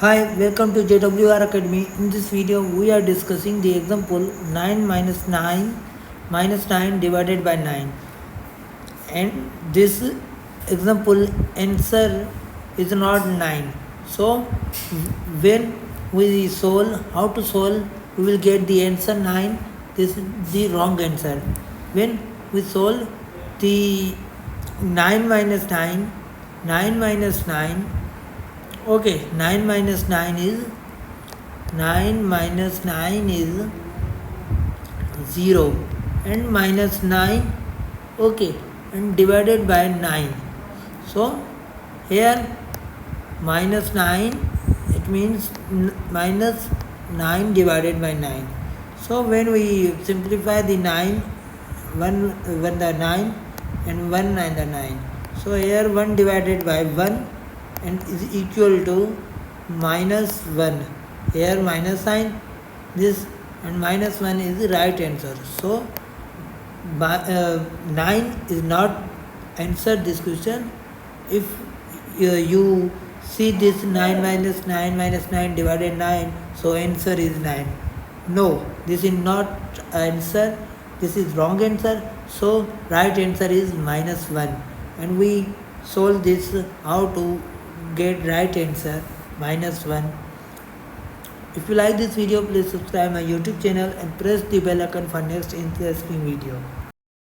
Hi, welcome to JWR Academy. In this video, we are discussing the example 9 minus 9 divided by 9. And this example answer is not 9. So, when we solve, how to solve, we will get the answer 9. This is the wrong answer. When we solve the 9 minus 9, 9 minus 9, okay, 9 minus 9 is 0 and minus 9, okay, and divided by 9. So here minus 9, it means minus 9 divided by 9. So when we simplify the 9, 1 the 9 and 1 and the 9. So here 1 divided by 1 and is equal to minus 1. Here minus sign, this and minus 1 is the right answer. So 9 is not answer this question. If you see this 9 minus 9 divided 9, so answer is 9. No, this is not answer. This is wrong answer. So right answer is minus 1. And we solve this how to get right answer minus 1. If you like this video, please subscribe my YouTube channel and press the bell icon for next interesting video.